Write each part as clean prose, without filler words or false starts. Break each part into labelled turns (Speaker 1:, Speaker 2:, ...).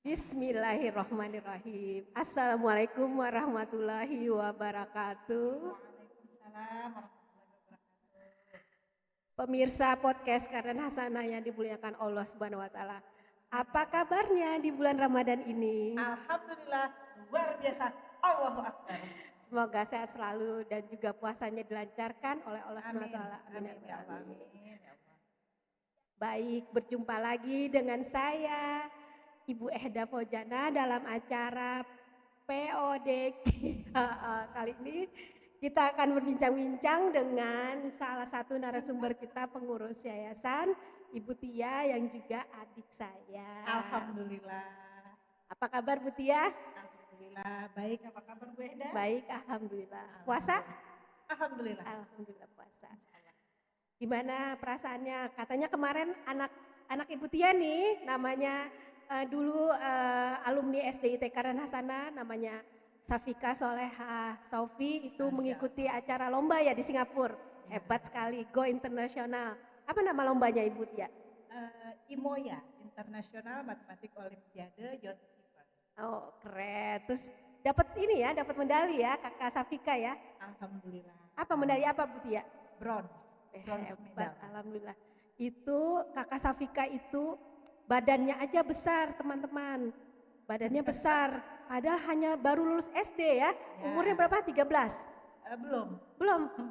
Speaker 1: Bismillahirrahmanirrahim. Assalamualaikum warahmatullahi wabarakatuh.
Speaker 2: Waalaikumsalam warahmatullahi wabarakatuh.
Speaker 1: Pemirsa podcast Karen Hasanah yang dimuliakan Allah Subhanahu wa taala. Apa kabarnya di bulan Ramadan ini?
Speaker 2: Alhamdulillah luar biasa. Allahu Akbar.
Speaker 1: Semoga sehat selalu dan juga puasanya dilancarkan oleh Allah Subhanahu wa
Speaker 2: Amin.
Speaker 1: taala. Amin.
Speaker 2: Amin ya Allah. Amin ya Allah.
Speaker 1: Baik, berjumpa lagi dengan saya Ibu Ehda Fauzana dalam acara POD kali ini kita akan berbincang-bincang dengan salah satu narasumber kita pengurus yayasan Ibu Tia yang juga adik saya.
Speaker 2: Alhamdulillah.
Speaker 1: Apa kabar Bu Tia?
Speaker 2: Alhamdulillah. Baik, apa kabar Bu Eda?
Speaker 1: Baik, alhamdulillah. Puasa?
Speaker 2: Alhamdulillah.
Speaker 1: Alhamdulillah puasa. Gimana perasaannya? Katanya kemarin anak Ibu Tia nih namanya dulu alumni SDIT Karen Hasanah namanya Safika Soleha Saufi itu mengikuti acara lomba ya di Singapura. Hebat sekali, go internasional. Apa nama lombanya Ibu Tia?
Speaker 2: IMOYA, International Mathematic Olympiade Youth Receiver.
Speaker 1: Oh keren, terus dapat ini ya, dapat medali ya Kakak Safika ya.
Speaker 2: Alhamdulillah.
Speaker 1: Apa medali apa Bu Tia?
Speaker 2: Bronze
Speaker 1: Hebat,
Speaker 2: medal.
Speaker 1: alhamdulillah. Itu Kakak Safika itu badannya aja besar teman-teman. Badannya besar, padahal hanya baru lulus SD ya. Umurnya berapa? 13?
Speaker 2: Belum,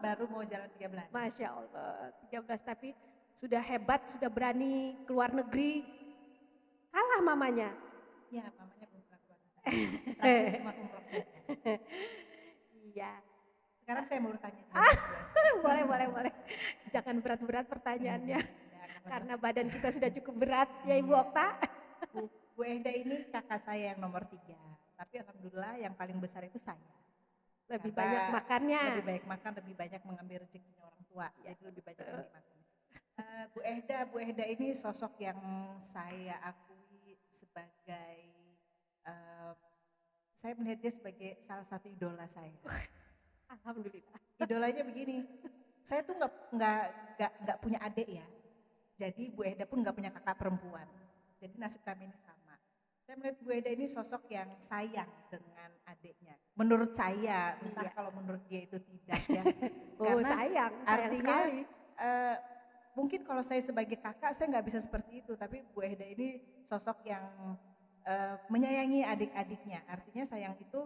Speaker 2: baru mau jalan 13.
Speaker 1: Masya Allah, 13 tapi sudah hebat, sudah berani keluar negeri. Kalah mamanya.
Speaker 2: Ya, mamanya belum pernah keluar negeri. Terakhir cuma umroh saja.
Speaker 1: Iya.
Speaker 2: Sekarang saya mau tanya.
Speaker 1: Boleh. Jangan berat-berat pertanyaannya. Karena badan kita sudah cukup berat ya Ibu Okta.
Speaker 2: Bu Ehda ini kakak saya yang nomor 3. Tapi alhamdulillah yang paling besar itu saya.
Speaker 1: Lebih banyak makannya.
Speaker 2: Lebih banyak makan, lebih banyak mengambil rezekinya orang tua. Jadi lebih banyak yang dimakan. Bu Ehda ini sosok yang saya akui sebagai, saya melihat dia sebagai salah satu idola saya.
Speaker 1: Alhamdulillah.
Speaker 2: Idolanya begini, saya tuh nggak punya adik ya. Jadi Bu Ehda pun nggak punya kakak perempuan. Jadi nasib kami ini sama. Saya melihat Bu Ehda ini sosok yang sayang dengan adiknya. Menurut saya, entah kalau menurut dia itu tidak ya.
Speaker 1: Karena sayang
Speaker 2: artinya,
Speaker 1: sekali.
Speaker 2: Mungkin kalau saya sebagai kakak saya nggak bisa seperti itu. Tapi Bu Ehda ini sosok yang menyayangi adik-adiknya. Artinya sayang itu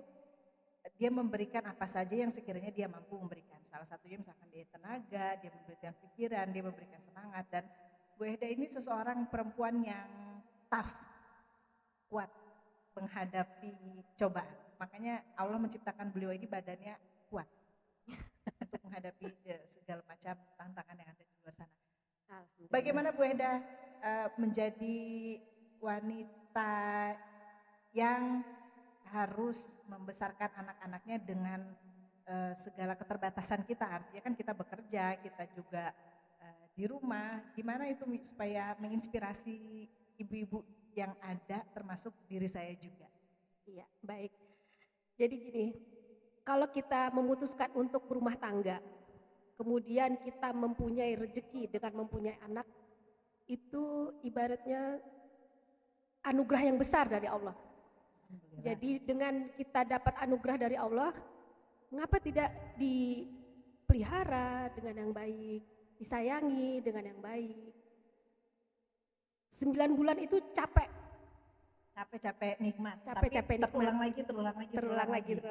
Speaker 2: dia memberikan apa saja yang sekiranya dia mampu memberikan. Salah satunya misalkan dia tenaga, dia memberikan pikiran, dia memberikan semangat. Dan Bu Ehda ini seseorang perempuan yang tough, kuat menghadapi cobaan. Makanya Allah menciptakan beliau ini badannya kuat untuk menghadapi segala macam tantangan yang ada di luar sana. Bagaimana Bu Ehda menjadi wanita yang harus membesarkan anak-anaknya dengan segala keterbatasan kita. Artinya kan kita bekerja, kita juga di rumah. Gimana itu supaya menginspirasi ibu-ibu yang ada termasuk diri saya juga.
Speaker 1: Iya, baik. Jadi gini, kalau kita memutuskan untuk berumah tangga, kemudian kita mempunyai rezeki dengan mempunyai anak, itu ibaratnya anugerah yang besar dari Allah. Jadi dengan kita dapat anugerah dari Allah, mengapa tidak dipelihara dengan yang baik, disayangi dengan yang baik. 9 bulan itu capek
Speaker 2: nikmat,
Speaker 1: capek nikmat. Terulang lagi.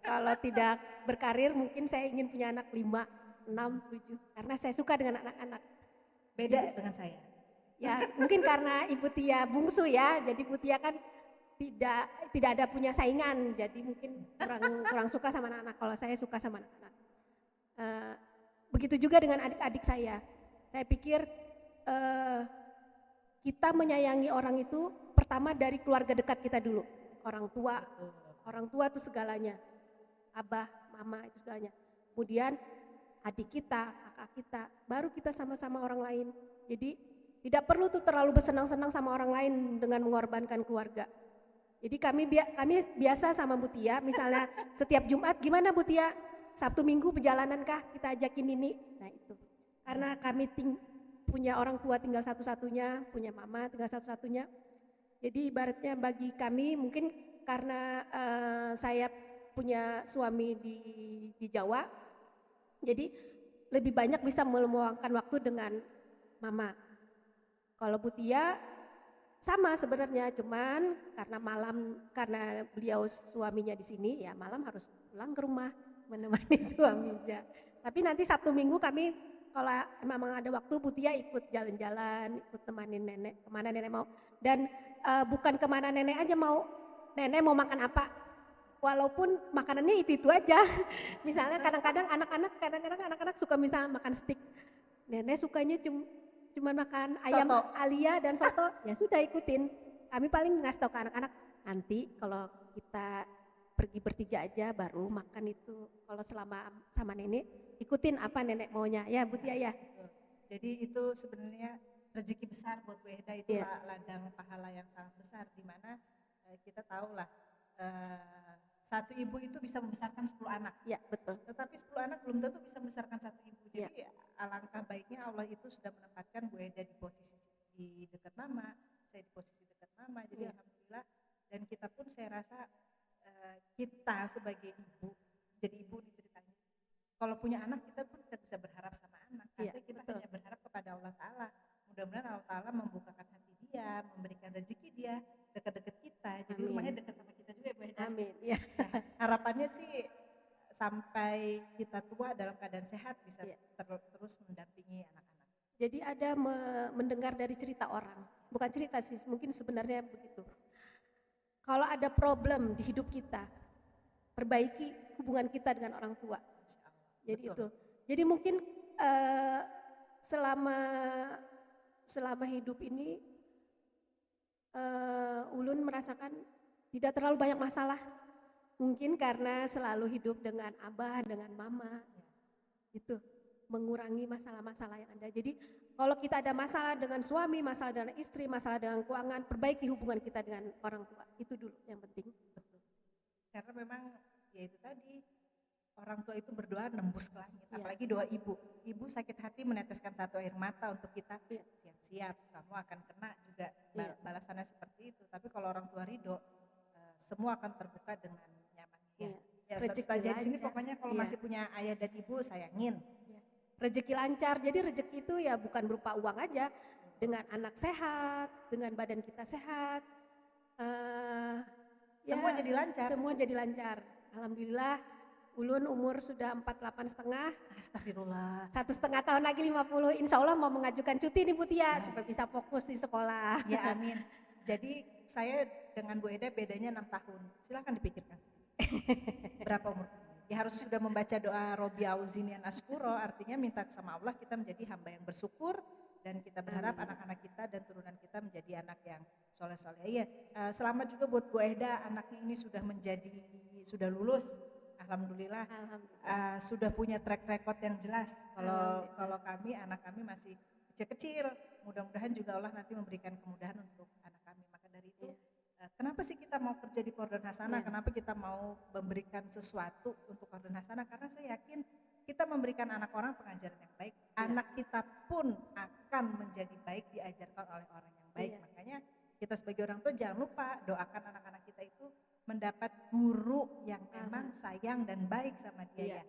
Speaker 1: Kalau tidak berkarir mungkin saya ingin punya anak 5, 6, 7 karena saya suka dengan anak-anak.
Speaker 2: Beda dengan saya.
Speaker 1: Ya mungkin karena Ibu Tia bungsu ya, jadi Ibu Tia kan tidak ada punya saingan, jadi mungkin kurang suka sama anak-anak. Kalau saya suka sama anak-anak. Begitu juga dengan adik-adik saya. Saya pikir kita menyayangi orang itu pertama dari keluarga dekat kita dulu. Orang tua itu segalanya. Abah, mama itu segalanya. Kemudian adik kita, kakak kita, baru kita sama-sama orang lain. Jadi tidak perlu tuh terlalu bersenang-senang sama orang lain dengan mengorbankan keluarga. Jadi kami biasa sama Bu Tia, misalnya setiap Jumat, gimana Bu Tia? Sabtu Minggu perjalanan kah? Kita ajakin ini. Nah itu, karena kami punya orang tua tinggal satu-satunya, punya mama tinggal satu-satunya. Jadi ibaratnya bagi kami mungkin karena saya punya suami di Jawa, jadi lebih banyak bisa meluangkan waktu dengan mama. Kalau Butia sama sebenarnya, cuman karena beliau suaminya di sini, ya malam harus pulang ke rumah menemani suaminya. Tapi nanti Sabtu Minggu kami kalau memang ada waktu, Butia ikut jalan-jalan, ikut temanin nenek kemana nenek mau. Dan bukan kemana nenek aja mau, nenek mau makan apa. Walaupun makanannya itu aja. Misalnya kadang-kadang anak-anak suka misalnya makan steak. Nenek sukanya cuma makan ayam
Speaker 2: Soto.
Speaker 1: alia dan soto, ya sudah ikutin. Kami paling ngasih tahu ke anak-anak, nanti kalau kita pergi bertiga aja baru makan itu. Kalau selama sama nenek, ikutin apa nenek maunya. Ya Butia ya.
Speaker 2: Betul. Jadi itu sebenarnya rezeki besar buat Bu Eda, itu
Speaker 1: Iya.
Speaker 2: ladang pahala yang sangat besar, di mana kita tahu lah satu ibu itu bisa membesarkan 10 anak.
Speaker 1: Ya betul.
Speaker 2: Tetapi 10 anak belum tentu bisa membesarkan satu ibu.
Speaker 1: Iya.
Speaker 2: Jadi alangkah baiknya Allah itu sudah menempatkan Bu Eda di posisi di dekat mama, saya di posisi dekat mama. Jadi
Speaker 1: Iya.
Speaker 2: alhamdulillah, dan kita pun saya rasa kita sebagai ibu, jadi ibu nih ceritanya. Kalau punya anak kita pun tidak bisa berharap sama anak.
Speaker 1: Iya,
Speaker 2: Artinya kita
Speaker 1: betul.
Speaker 2: hanya berharap kepada Allah Ta'ala. Mudah-mudahan Allah Ta'ala membukakan hati dia, memberikan rezeki dia, dekat-dekat kita. Jadi
Speaker 1: Amin.
Speaker 2: rumahnya dekat sama kita juga ya Bu Eda.
Speaker 1: Amin. Ya.
Speaker 2: Ya, harapannya sih sampai kita tua dalam keadaan sehat bisa
Speaker 1: Iya.
Speaker 2: terus mendampingi anak-anak.
Speaker 1: Jadi ada mendengar dari cerita orang, bukan cerita sih, mungkin sebenarnya begitu. Kalau ada problem di hidup kita, perbaiki hubungan kita dengan orang tua.
Speaker 2: Insya Allah.
Speaker 1: Jadi
Speaker 2: Betul.
Speaker 1: itu. Jadi mungkin selama hidup ini Ulun merasakan tidak terlalu banyak masalah. Mungkin karena selalu hidup dengan abah, dengan mama. Itu mengurangi masalah-masalah yang ada. Jadi kalau kita ada masalah dengan suami, masalah dengan istri, masalah dengan keuangan, perbaiki hubungan kita dengan orang tua. Itu dulu yang penting.
Speaker 2: Betul. Karena memang ya itu tadi, orang tua itu berdoa nembus ke langit.
Speaker 1: Iya.
Speaker 2: Apalagi doa ibu. Ibu sakit hati meneteskan satu air mata untuk kita.
Speaker 1: Iya.
Speaker 2: Siap-siap, kamu akan kena juga
Speaker 1: Iya.
Speaker 2: balasannya seperti itu. Tapi kalau orang tua ridho, semua akan terbuka dengan nyamannya.
Speaker 1: Iya.
Speaker 2: Ya
Speaker 1: Rezeki
Speaker 2: Ustaz di sini
Speaker 1: lancar.
Speaker 2: pokoknya kalau
Speaker 1: Iya.
Speaker 2: masih punya ayah dan ibu sayangin.
Speaker 1: Rezeki lancar, jadi rezeki itu ya bukan berupa uang aja, dengan anak sehat, dengan badan kita sehat,
Speaker 2: Semua
Speaker 1: ya,
Speaker 2: jadi lancar.
Speaker 1: semua jadi lancar. Alhamdulillah, Ulun umur sudah 48,5,
Speaker 2: Astagfirullah.
Speaker 1: 1,5 tahun lagi 50, insya Allah mau mengajukan cuti nih Butia, supaya bisa fokus di sekolah.
Speaker 2: Ya amin. Jadi saya dengan Bu Eda bedanya 6 tahun. Silahkan dipikirkan. Berapa umur kamu? Ya harus sudah membaca doa Robi Auzinian Askuro, artinya minta sama Allah kita menjadi hamba yang bersyukur, dan kita berharap anak-anak kita dan turunan kita menjadi anak yang soleh-soleh. Iya, selamat juga buat Bu Eda, anaknya ini sudah lulus. Alhamdulillah, sudah punya track record yang jelas. Kalau kami, anak kami masih kecil-kecil, mudah-mudahan juga Allah nanti memberikan kemudahan untuk anak kami. Maka dari itu, kenapa sih kita mau kerja di Qardun Hasanah? Kenapa kita mau memberikan sesuatu untuk Qardun Hasanah? Karena saya yakin kita memberikan anak orang pengajaran yang baik, anak kita pun akan menjadi baik diajarkan oleh orang yang baik. Makanya kita sebagai orang tua jangan lupa doakan anak-anak kita itu mendapat guru yang memang sayang dan baik sama dia.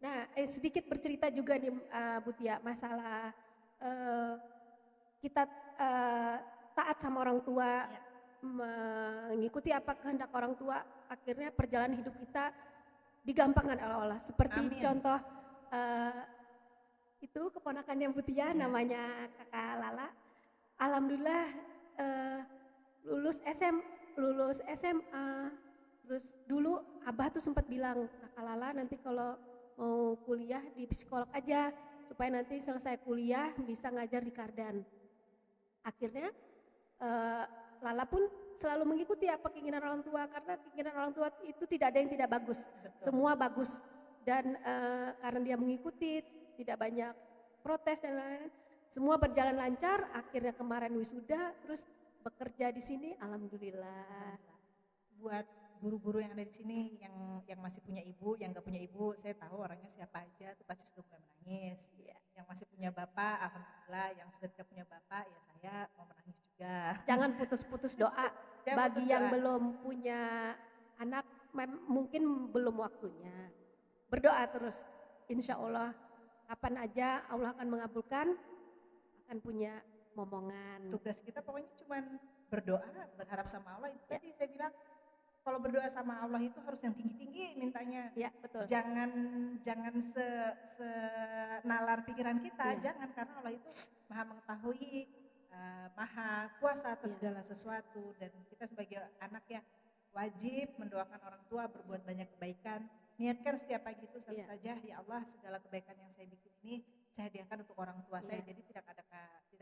Speaker 1: Nah, sedikit bercerita juga nih Butia, masalah kita taat sama orang tua, mengikuti apa kehendak orang tua, akhirnya perjalanan hidup kita digampangkan oleh Allah. Seperti
Speaker 2: Amin.
Speaker 1: contoh itu keponakan yang Butia, namanya Kakak Lala. Alhamdulillah lulus SMA, terus dulu Abah tuh sempat bilang, Kakak Lala nanti kalau mau kuliah di psikolog aja, supaya nanti selesai kuliah bisa ngajar di Kardan. Akhirnya Lala pun selalu mengikuti apa keinginan orang tua, karena keinginan orang tua itu tidak ada yang tidak bagus.
Speaker 2: Betul.
Speaker 1: Semua bagus, dan karena dia mengikuti, tidak banyak protes dan lain-lain, semua berjalan lancar. Akhirnya kemarin wisuda, terus bekerja di sini, alhamdulillah.
Speaker 2: Buat guru-guru yang ada di sini yang masih punya ibu, yang gak punya ibu, saya tahu orangnya siapa aja, tuh pasti sudah mulai menangis. Yang masih punya bapak, alhamdulillah. Yang sudah tidak punya bapak, ya saya mau menangis juga. 3.
Speaker 1: Jangan putus-putus doa.
Speaker 2: Jangan
Speaker 1: Bagi
Speaker 2: putus
Speaker 1: yang
Speaker 2: doa.
Speaker 1: belum punya anak, mungkin belum waktunya. Berdoa terus. Insya Allah kapan aja Allah akan mengabulkan, akan punya momongan.
Speaker 2: Tugas kita pokoknya cuman berdoa, berharap sama Allah. Itu
Speaker 1: Ya.
Speaker 2: tadi saya bilang, kalau berdoa sama Allah itu harus yang tinggi-tinggi mintanya.
Speaker 1: Ya betul.
Speaker 2: Jangan senalar pikiran kita,
Speaker 1: Iya.
Speaker 2: jangan, karena Allah itu maha mengetahui, maha kuasa atas
Speaker 1: Iya.
Speaker 2: segala sesuatu, dan kita sebagai anak ya wajib mendoakan orang tua berbuat banyak kebaikan. Niatkan setiap pagi itu satu
Speaker 1: Iya.
Speaker 2: saja, ya Allah segala kebaikan yang saya bikin ini saya hadiahkan untuk orang tua saya,
Speaker 1: Iya.
Speaker 2: jadi tidak ada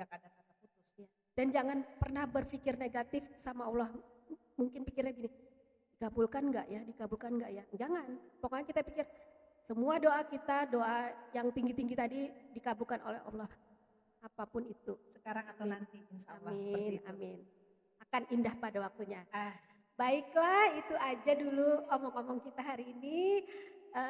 Speaker 2: kata putus.
Speaker 1: Ya. Dan jangan pernah berpikir negatif sama Allah. Mungkin pikirnya gini, dikabulkan nggak ya, dikabulkan nggak ya. Jangan, pokoknya kita pikir semua doa kita, doa yang tinggi-tinggi tadi dikabulkan oleh Allah. Apapun itu.
Speaker 2: Sekarang atau
Speaker 1: Amin.
Speaker 2: nanti insya Allah seperti
Speaker 1: Amin,
Speaker 2: itu.
Speaker 1: amin. Akan indah pada waktunya.
Speaker 2: Ah,
Speaker 1: Baiklah, itu aja dulu omong-omong kita hari ini.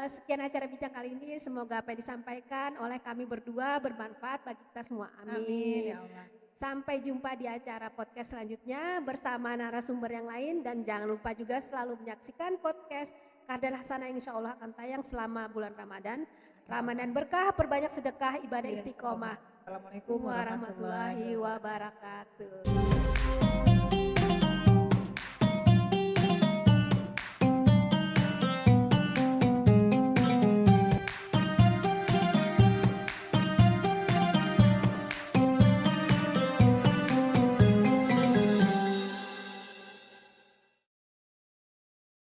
Speaker 1: Sekian acara bincang kali ini, semoga apa yang disampaikan oleh kami berdua bermanfaat bagi kita semua.
Speaker 2: amin
Speaker 1: Amin.
Speaker 2: ya Allah.
Speaker 1: Sampai jumpa di acara podcast selanjutnya bersama narasumber yang lain, dan jangan lupa juga selalu menyaksikan podcast Kardan Hasanah yang insya Allah akan tayang selama bulan Ramadan. Ramadan berkah, perbanyak sedekah, ibadah
Speaker 2: Iya,
Speaker 1: istiqomah.
Speaker 2: Assalamualaikum warahmatullahi
Speaker 1: Warahmatullahi wabarakatuh.